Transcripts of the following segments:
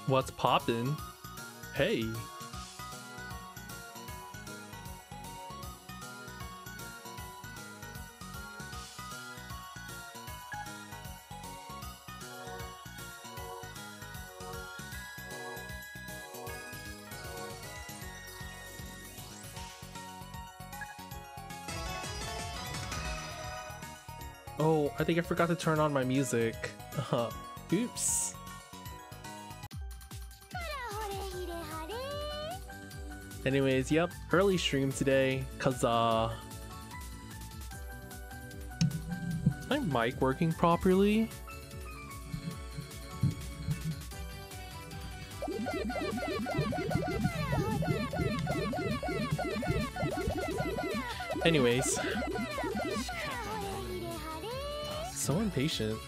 What's poppin'? Hey. Oh, I think I forgot to turn on my music. Oops. Anyways, yep, early stream today, cause is my mic working properly? Anyways. So impatient.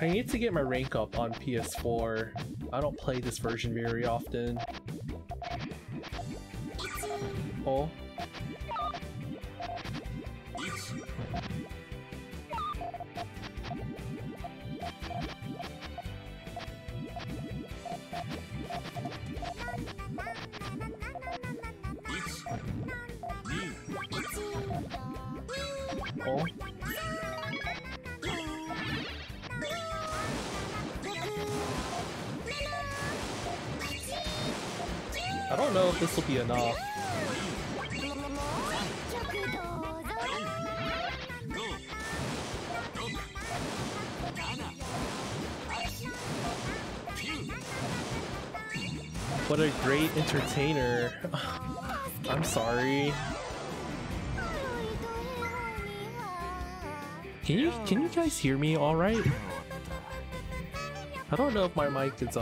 I need to get my rank up on PS4. I don't play this version very often. Oh. Oh. I don't know if this will be enough. What a great entertainer. I'm sorry. Can you guys hear me all right? I don't know if my mic is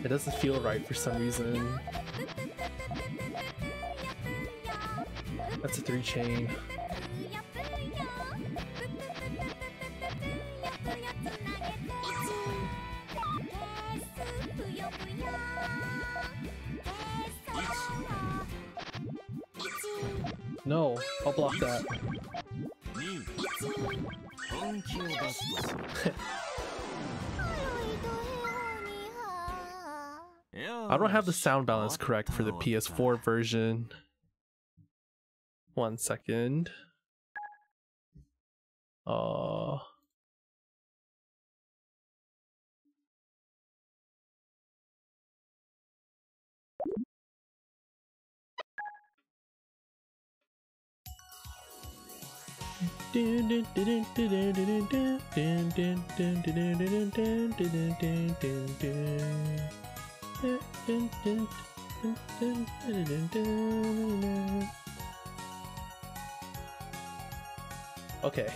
it doesn't feel right for some reason. That's a 3-chain. No, I'll block that. I don't have the sound balance correct for the PS4 version. 1 second. Okay.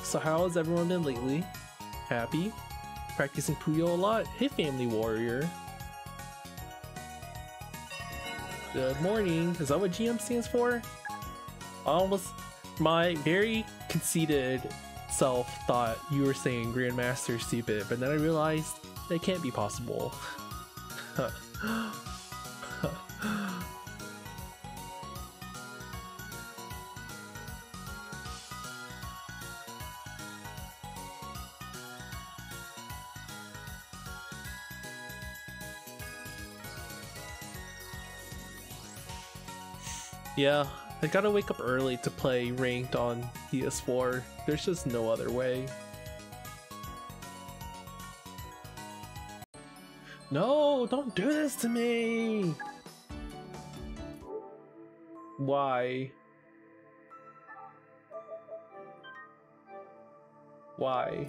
So how has everyone been lately? Happy? Practicing Puyo a lot? Hey family warrior. Good morning. Is that what GM stands for? My very conceited self thought you were saying Grandmaster stupid, but then I realized that can't be possible. Yeah, I gotta wake up early to play ranked on PS4. There's just no other way. No, don't do this to me! Why? Why?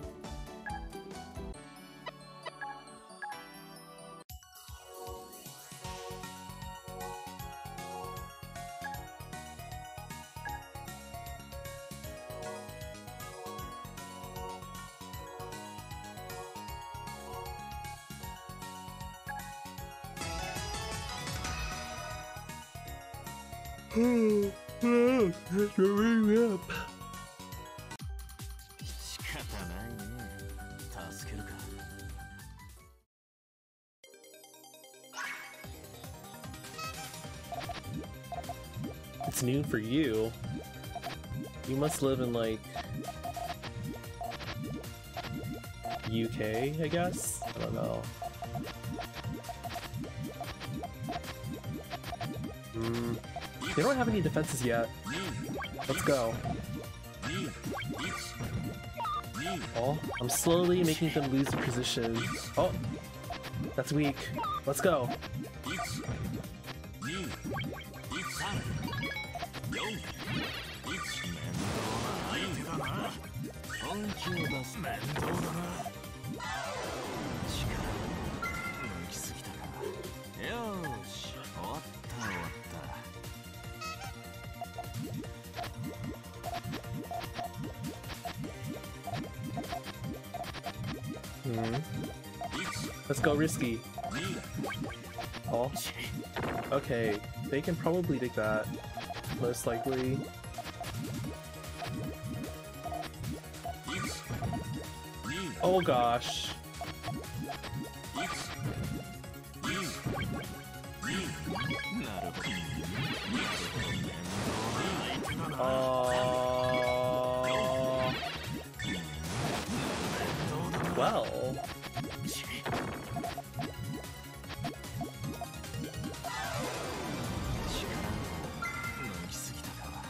It's noon for you. You must live in like UK, I guess? I don't know. They don't have any defenses yet. Let's go. Oh, I'm slowly making them lose position. Oh, that's weak. Let's go. Let's go risky. Oh. Okay, they can probably take that. Most likely. Oh gosh. Well.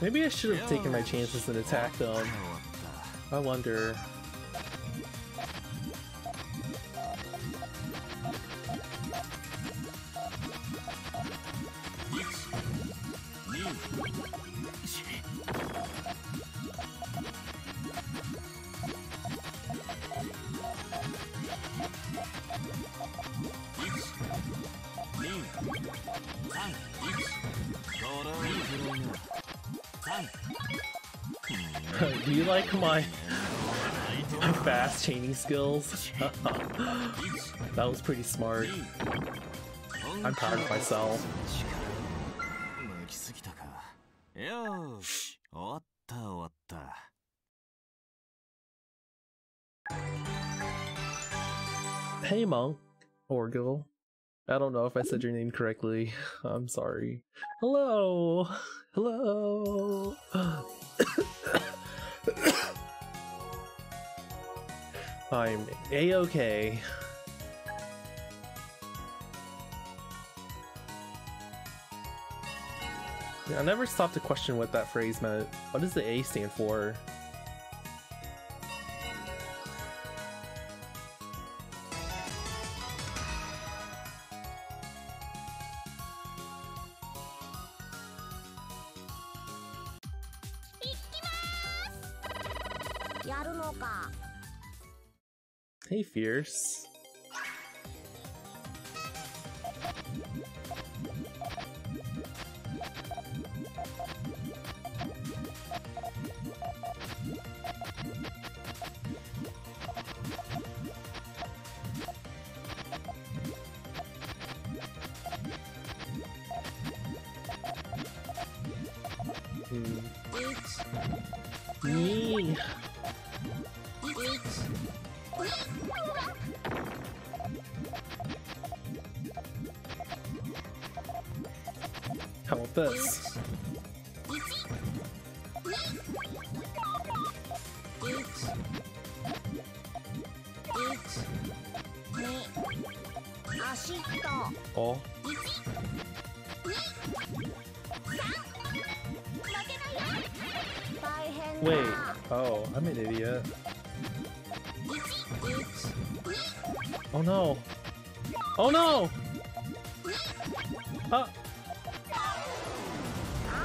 Maybe I should have taken my chances and attacked them. I wonder. Do you like my fast chaining skills? That was pretty smart. I'm proud of myself. Hey monk, Orgil. I don't know if I said your name correctly. I'm sorry. Hello! Hello! I'm A-okay. I never stopped to question what that phrase meant. What does the A stand for? Hey, Fierce. Me. How about this? Oh. Wait. Oh, I'm an idiot. Oh no. Oh no! I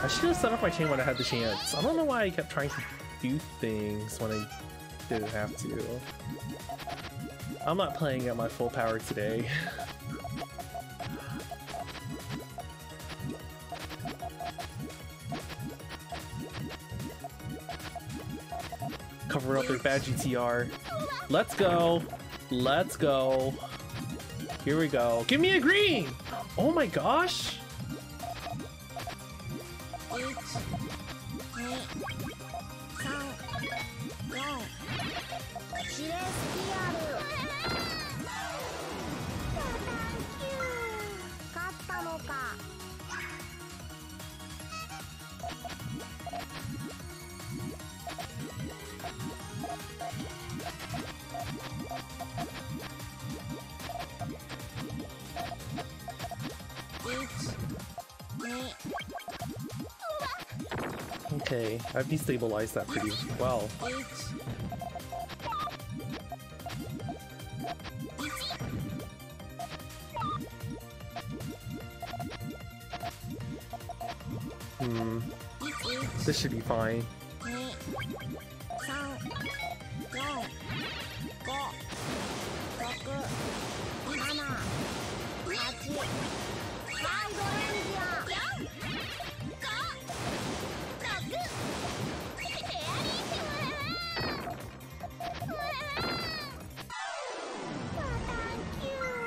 should have set up my chain when I had the chance. I don't know why I kept trying to do things when I didn't have to. I'm not playing at my full power today. Cover up their bad GTR. Let's go. Let's go. Here we go. Give me a green! Oh my gosh! Okay, I've destabilized that pretty well. This should be fine.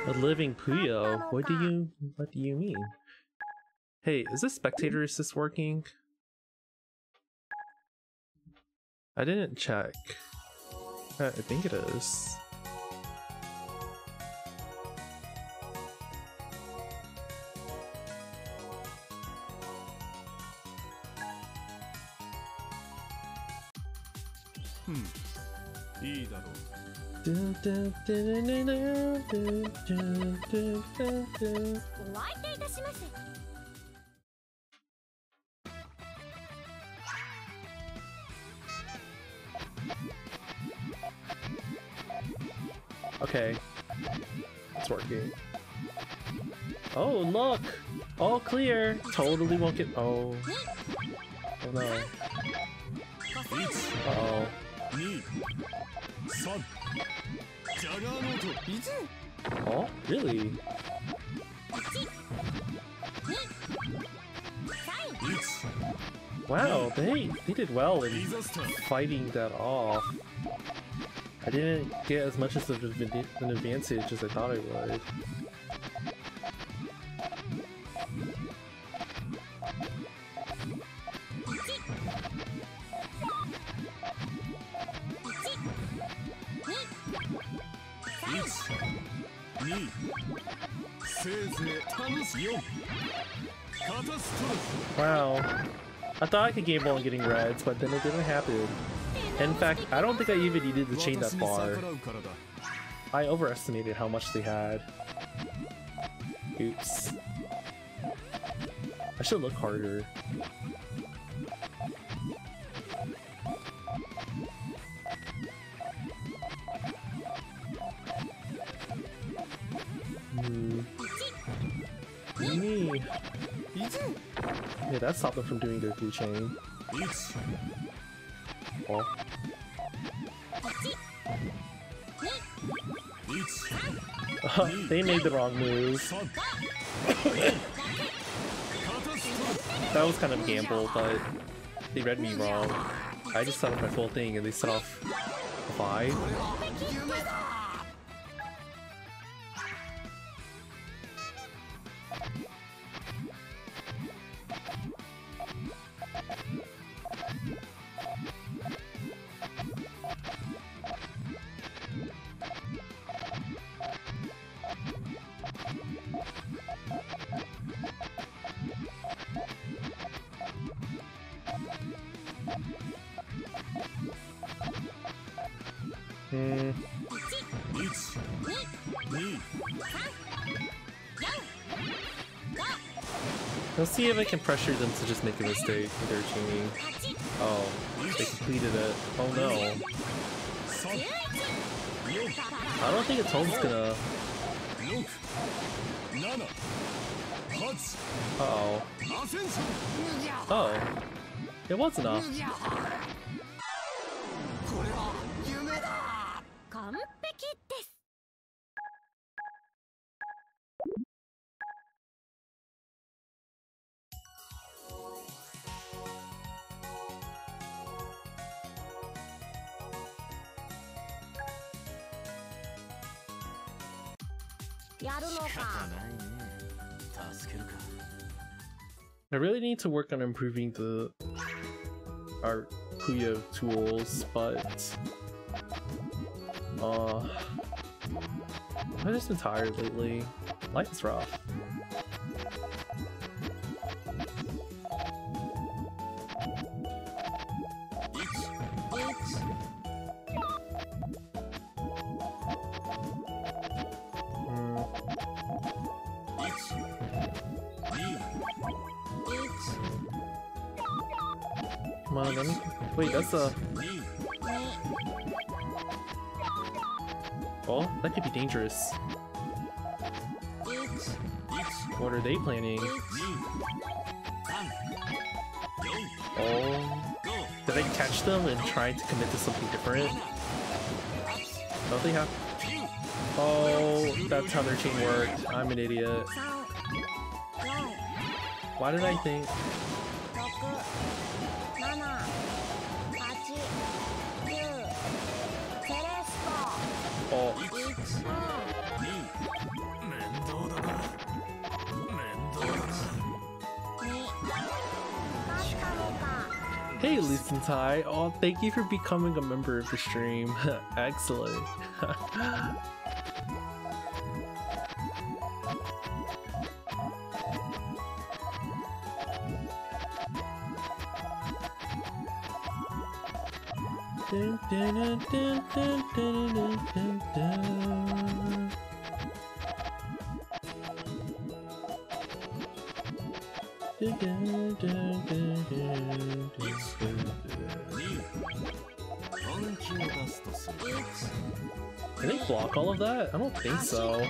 A living Puyo? What do you mean? Hey, is this spectator assist working? I didn't check. I think it is. Okay, it's working. Oh, look! All clear! Totally won't get. Oh. Oh no. Uh-oh. Oh, really? Wow, they did well in fighting that off. I didn't get as much as an advantage as I thought I would. Wow. I thought I could game on getting reds, but then it didn't happen. In fact, I don't think I even needed to chain that far. I overestimated how much they had. Oops. I should look harder. Me. Yeah, that stopped them from doing their 2 chain. Oh. They made the wrong move. That was kind of a gamble, but they read me wrong. I just set off my full thing and they set off 5. Let's see if I can pressure them to just make a mistake with their chaining. Oh, they completed it. Oh no. I don't think its home's gonna... Uh-oh. Oh. It was enough. I really need to work on improving our Puyo tools, but I've just been tired lately. Life is rough. Come on, let me... Wait, that's a... Oh, that could be dangerous. What are they planning? Oh... Did I catch them and try to commit to something different? Don't they have... Oh, that's how their chain worked. I'm an idiot. Why did I think... Oh. Hey, Listen Tai. Oh, thank you for becoming a member of the stream. Excellent. Dun, dun, dun, dun, dun, dun, dun, dun. Dun, dun, dun, dun, dun, dun. Can they block all of that? I don't think so.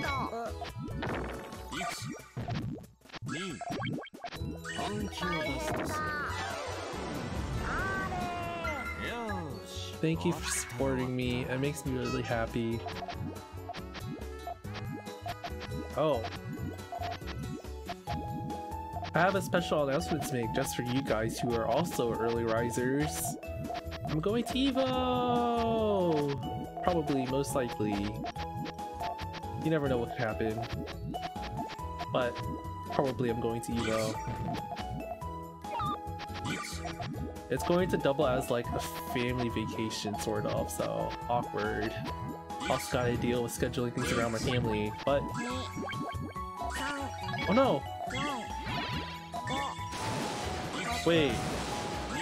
Thank you for supporting me. It makes me really happy. Oh. I have a special announcement to make just for you guys who are also early risers. I'm going to EVO! Probably, most likely. You never know what could happen. But probably I'm going to EVO. It's going to double as like a family vacation, sort of, so awkward. Also gotta deal with scheduling things around my family, but... Oh no! Wait.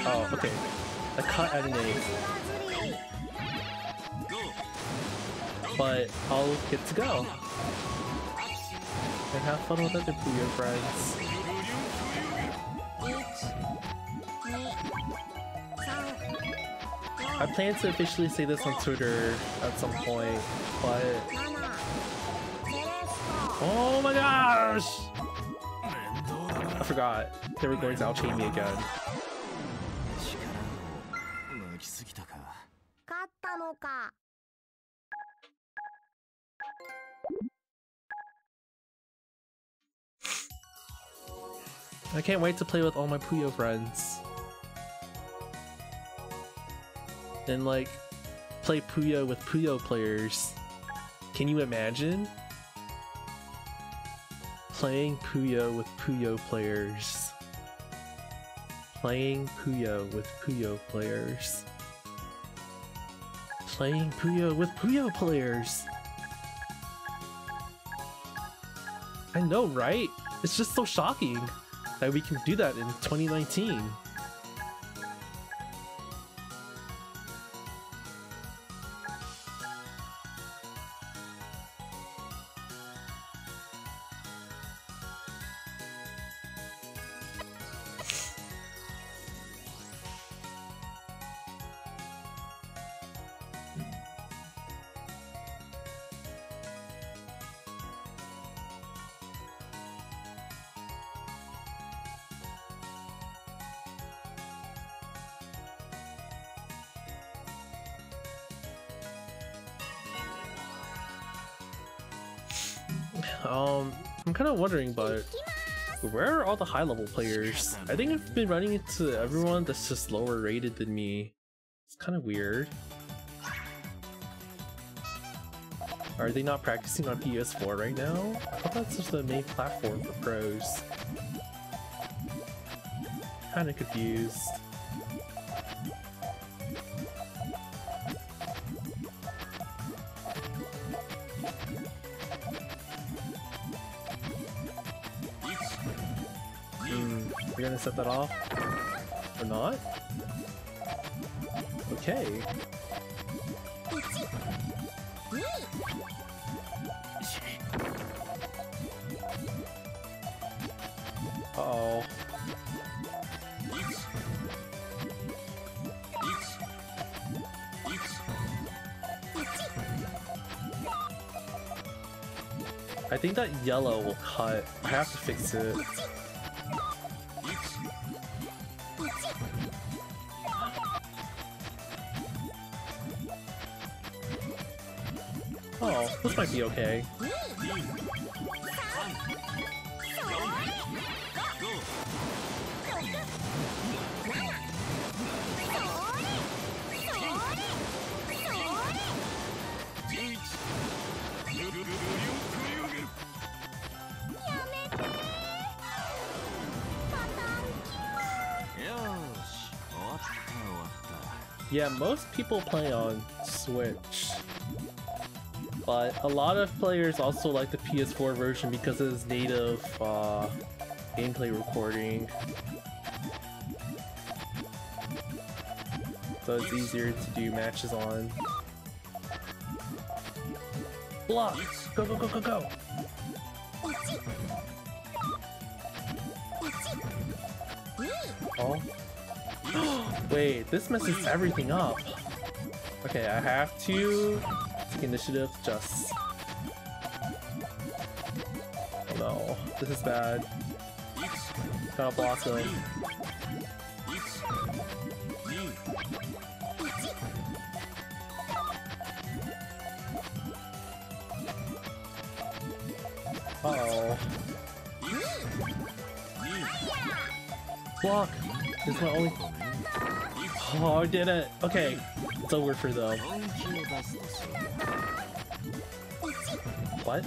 Oh, okay. I caught anime. But I'll get to go. And have fun with other Puyo friends. I plan to officially say this on Twitter at some point, but... Oh my gosh! I forgot. They were going to outchain me again. I can't wait to play with all my Puyo friends. And like, play Puyo with Puyo players. Can you imagine? Playing Puyo with Puyo players. Playing Puyo with Puyo players. Playing Puyo with Puyo players! I know, right? It's just so shocking that we can do that in 2019. I'm kind of wondering, but where are all the high level players? I think I've been running into everyone that's just lower rated than me. It's kind of weird. Are they not practicing on PS4 right now? I thought that's just the main platform for pros. Kind of confused. gonna set that off? Or not? Okay. Uh-oh. I think that yellow will cut. I have to fix it. Oh, this might be okay. Yeah, most people play on Switch, but a lot of players also like the PS4 version because of its native gameplay recording. So it's easier to do matches on. Block! Go, go, go, go, go! Oh. Wait, this messes everything up. Okay, I have to take initiative just... Oh no, this is bad. Gotta block them. Uh-oh. Block! It's my only... Oh, I did it! Okay, it's over for them. What?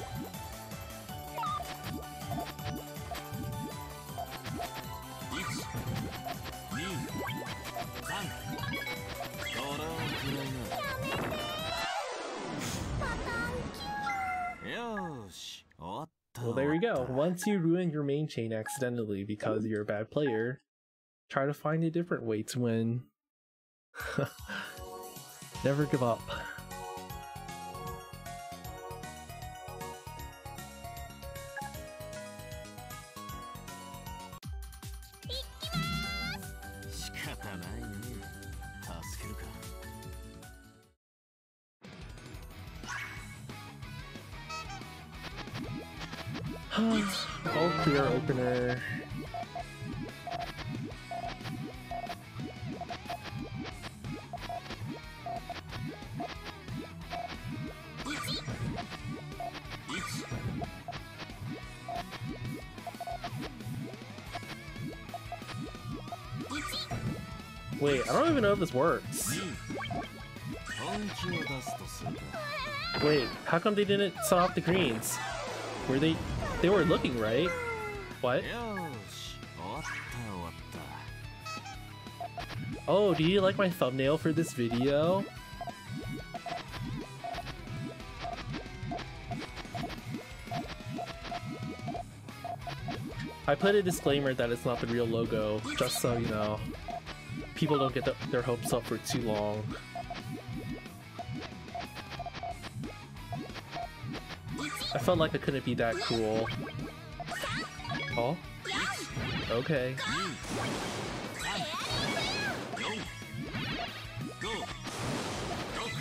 Well, there you go. Once you ruin your main chain accidentally because you're a bad player, try to find a different way to win. Never give up. All clear opener. Wait, I don't even know if this works. Wait, how come they didn't set off the greens? Were they were looking right? What? Oh, do you like my thumbnail for this video? I put a disclaimer that it's not the real logo, just so you know. People don't get their hopes up for too long. I felt like I couldn't be that cool. Oh? Okay.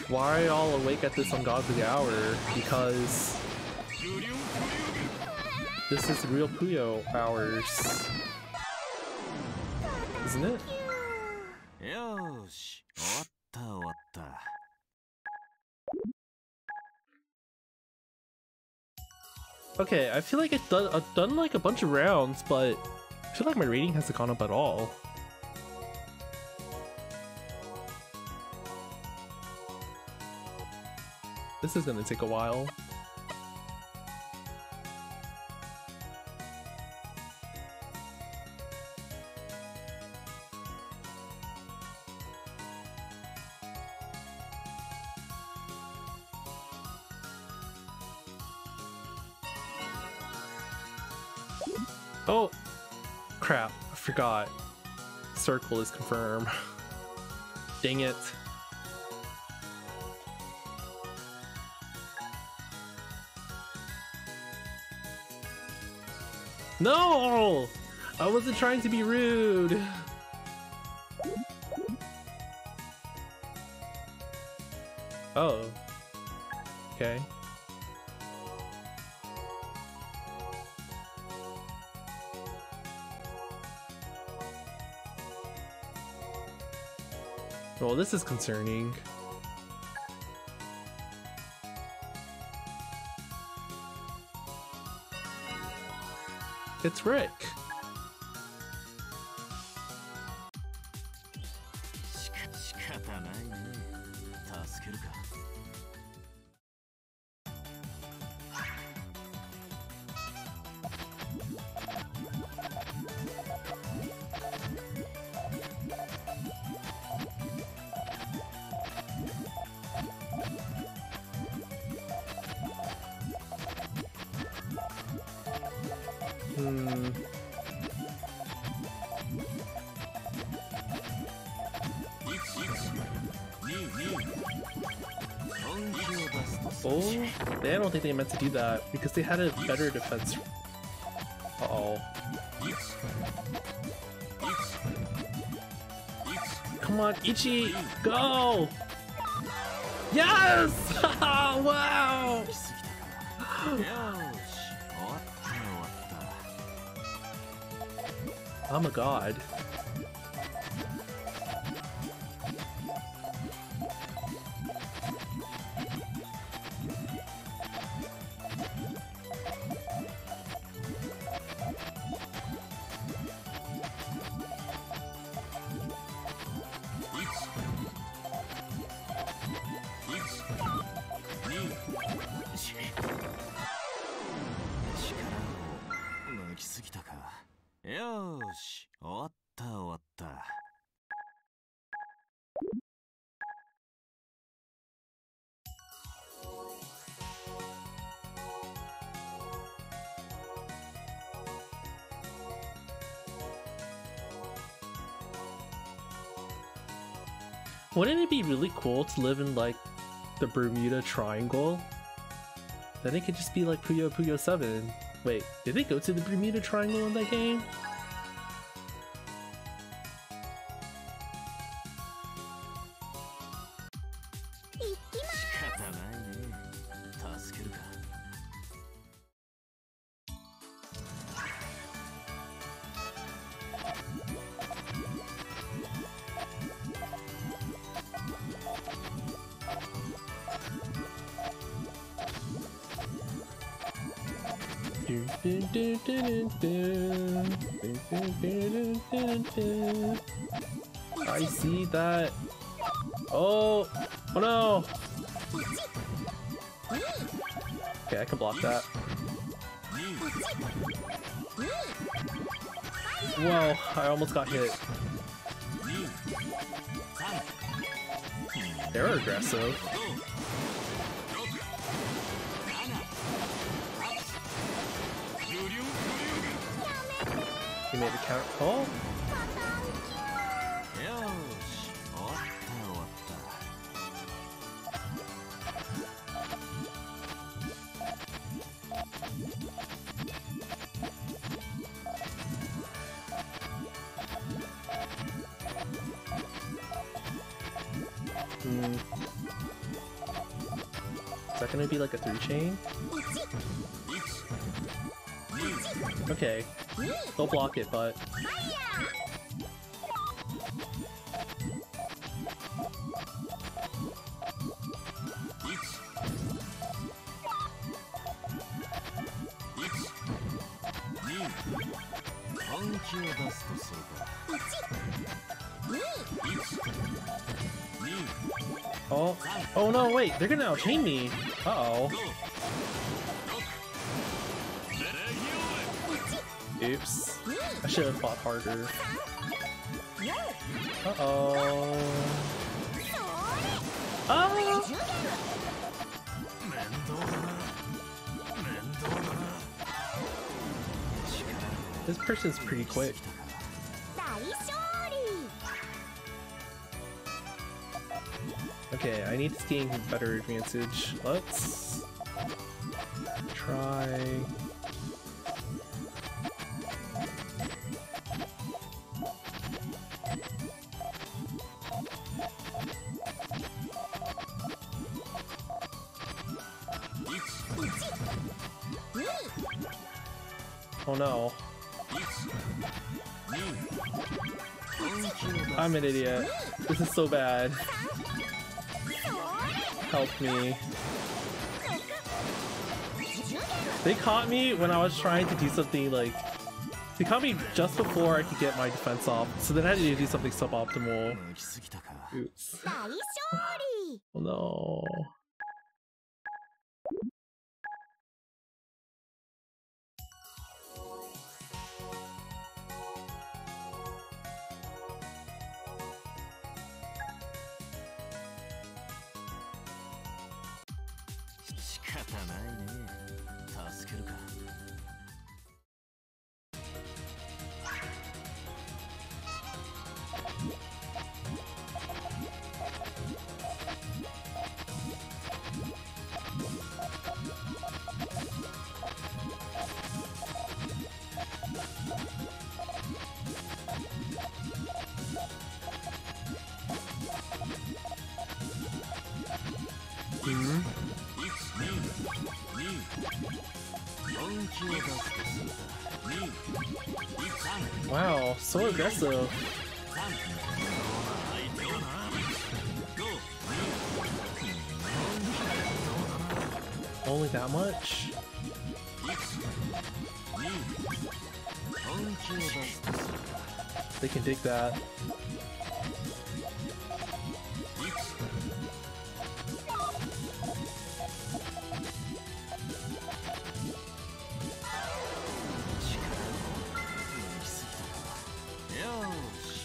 Why are y'all awake at this ungodly hour? Because this is real Puyo hours. Isn't it? Okay, I feel like I've done like a bunch of rounds, but I feel like my rating hasn't gone up at all. This is gonna take a while. Oh, crap. I forgot. Circle is confirmed. Dang it. No! I wasn't trying to be rude. Oh. Okay. Well, this is concerning. It's Rick. Oh, I don't think they meant to do that because they had a better defense. Uh-oh. Come on, Ichi, go! Yes! Wow! I'm a god. Wouldn't it be really cool to live in like the Bermuda Triangle? Then it could just be like Puyo Puyo 7. Wait, did they go to the Bermuda Triangle in that game? I see that. Oh, oh no. Okay, I can block that. Whoa, I almost got hit. They're aggressive. He made a count. Oh! Is that gonna be like a 3-chain? Okay. They'll block it, but... Oh, oh no, wait, they're gonna outchain me. Uh-oh. Oops. I should have fought harder. Uh-oh. Oh! This person's pretty quick. Okay, I need to gain better advantage. Let's try. Oh no. I'm an idiot. This is so bad. Help me. They caught me when I was trying to do something like... They caught me just before I could get my defense off, so then I had to do something suboptimal. Oops. Oh no. Wow, so aggressive. Only that much? They can dig that.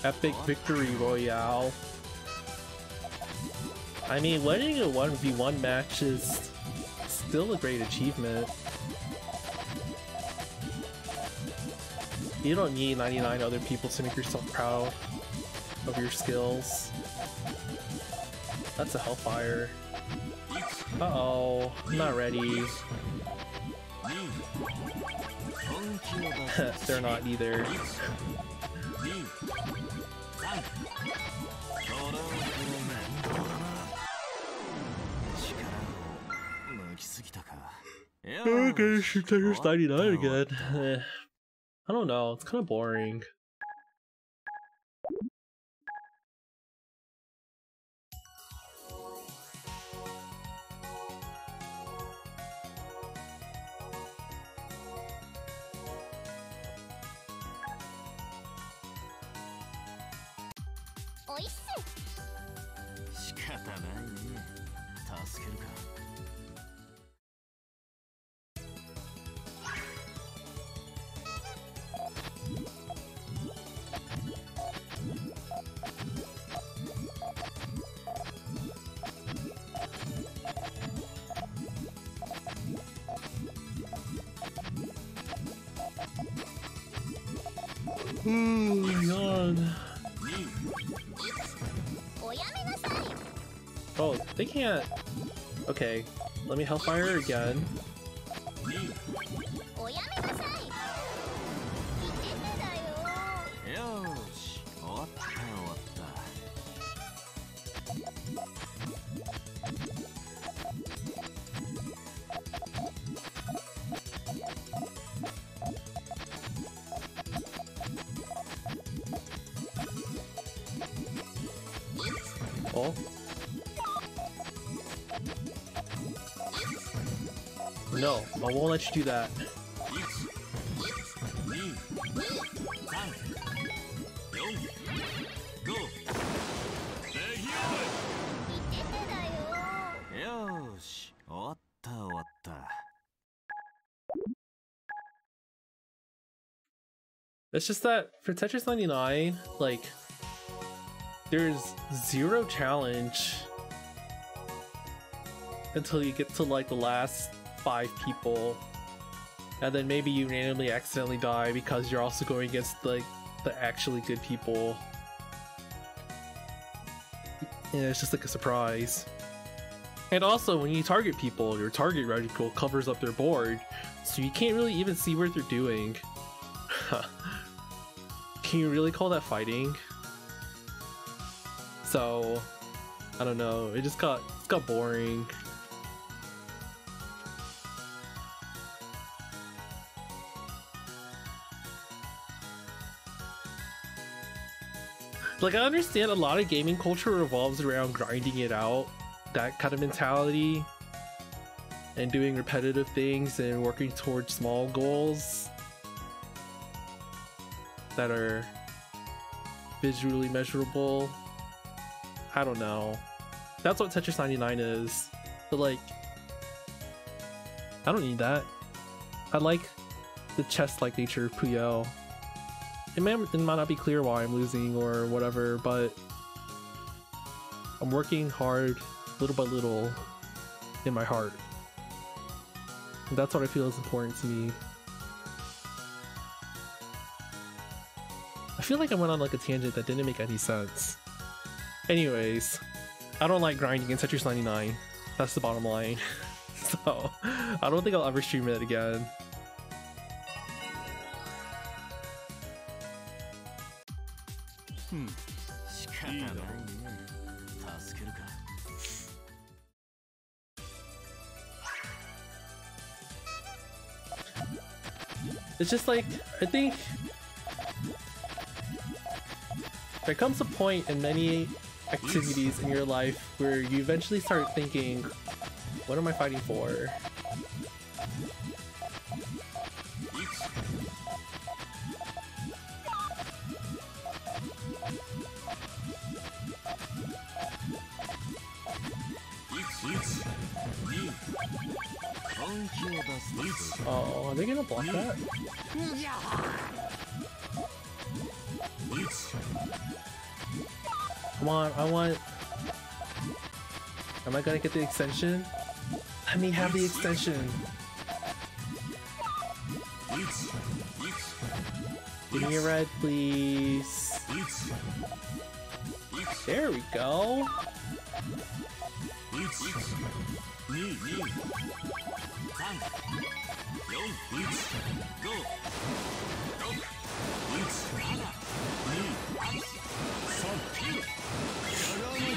Epic victory royale. I mean, winning a 1v1 match is still a great achievement. You don't need 99 other people to make yourself proud of your skills. That's a hellfire. Uh-oh, I'm not ready. They're not either. Okay, shoot, there's 99 again. I don't know, it's kind of boring. Oh my god. Oh, they can't. Okay, let me hellfire again. Oh. No, I won't let you do that. It's just that for Tetris 99, like, there's zero challenge until you get to like the last 5 people, and then maybe you randomly accidentally die because you're also going against like the actually good people. Yeah, it's just like a surprise. And also, when you target people, your target reticle covers up their board, so you can't really even see what they're doing. Can you really call that fighting? So, I don't know. It got boring. Like, I understand a lot of gaming culture revolves around grinding it out, that kind of mentality, and doing repetitive things and working towards small goals that are visually measurable. I don't know. That's what Tetris 99 is. But like, I don't need that. I like the chess-like nature of Puyo. It might not be clear why I'm losing or whatever, but I'm working hard little by little in my heart. And that's what I feel is important to me. I feel like I went on like a tangent that didn't make any sense. Anyways, I don't like grinding in Tetris 99. That's the bottom line. So, I don't think I'll ever stream it again. It's just like, I think there comes a point in many activities in your life where you eventually start thinking, what am I fighting for? Oh, are they gonna block that? Come on, I want... Am I gonna get the extension? Let me have the extension! Give me a red, please. There we go!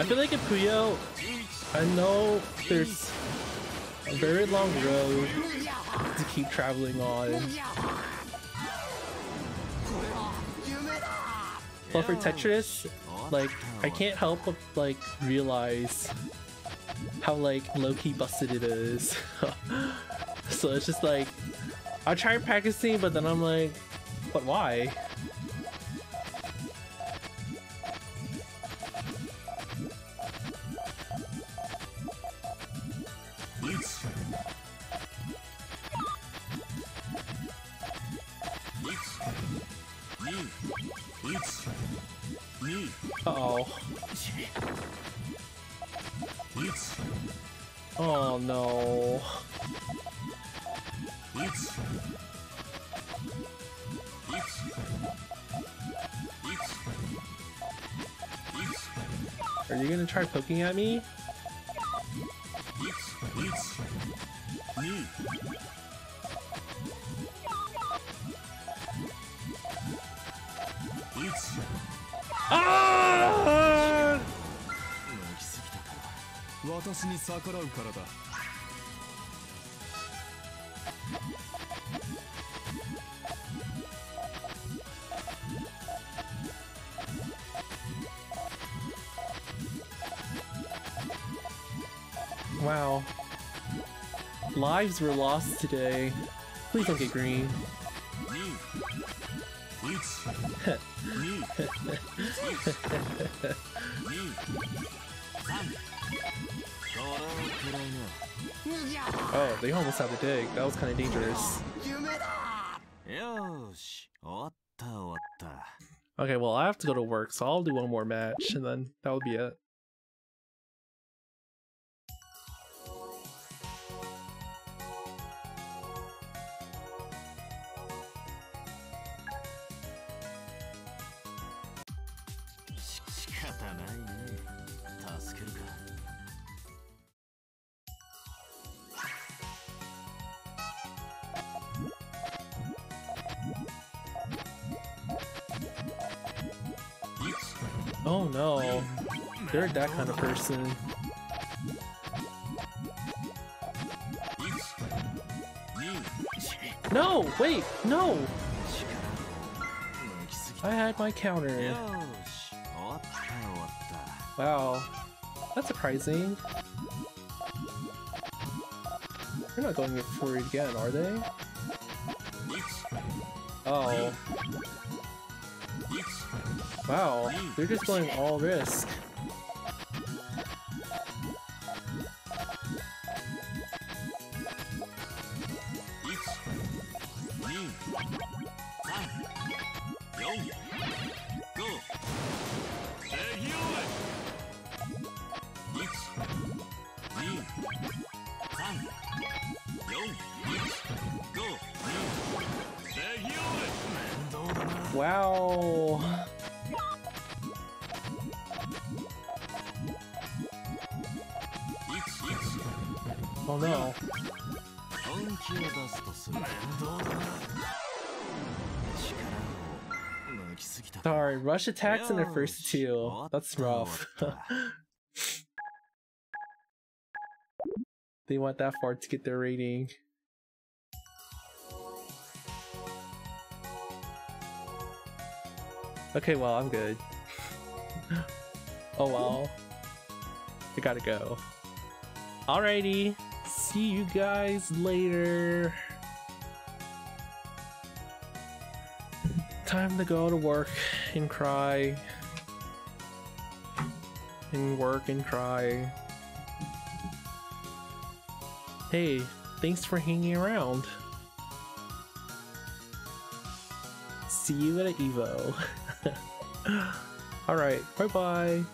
I feel like in Puyo, I know there's a very long road to keep traveling on. But for Tetris, like, I can't help but like realize how like low-key busted it is. So it's just like, I try practicing, but then I'm like, but why? Uh-oh. Oh no. Are you gonna try poking at me? Ah! Wow. Lives were lost today. Please don't get green. Oh, they almost had the dig. That was kind of dangerous. Okay, well, I have to go to work, so I'll do one more match, and then that'll be it. Oh no, they're that kind of person. No, wait, no! I had my counter. Wow, that's surprising. They're not going for it again, are they? Oh. Wow, they're just going all risk. Wow. Oh no. Sorry, rush attacks in the first two. That's rough. They went that far to get their rating. Okay, well, I'm good. Oh well. I gotta go. Alrighty. See you guys later. Time to go to work and cry. And work and cry. Hey, thanks for hanging around. See you at Evo. Alright, bye bye.